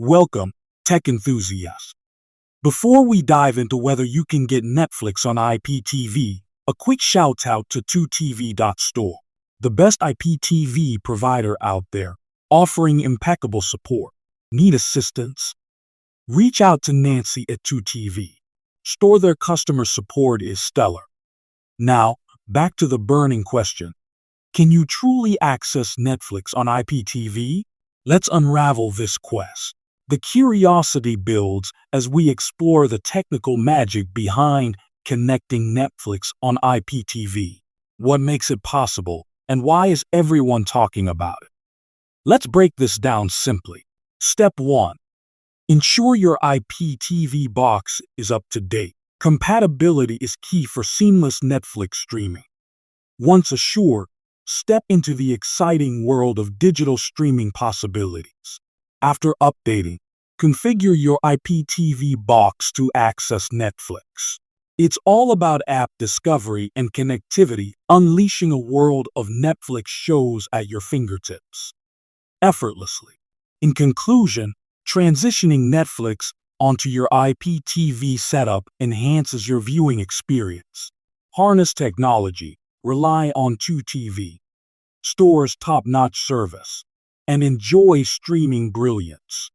Welcome, tech enthusiasts. Before we dive into whether you can get Netflix on IPTV, a quick shout out to 2TV.store, the best IPTV provider out there, offering impeccable support. Need assistance? Reach out to Nancy at 2TV. Store. Their customer support is stellar. Now, back to the burning question. Can you truly access Netflix on IPTV? Let's unravel this quest. The curiosity builds as we explore the technical magic behind connecting Netflix on IPTV. What makes it possible, and why is everyone talking about it? Let's break this down simply. Step 1. Ensure your IPTV box is up to date. Compatibility is key for seamless Netflix streaming. Once assured, step into the exciting world of digital streaming possibilities. After updating, configure your IPTV box to access Netflix. It's all about app discovery and connectivity, unleashing a world of Netflix shows at your fingertips effortlessly. In conclusion, transitioning Netflix onto your IPTV setup enhances your viewing experience. Harness technology, rely on 2TV, store's top-notch service, and enjoy streaming brilliance.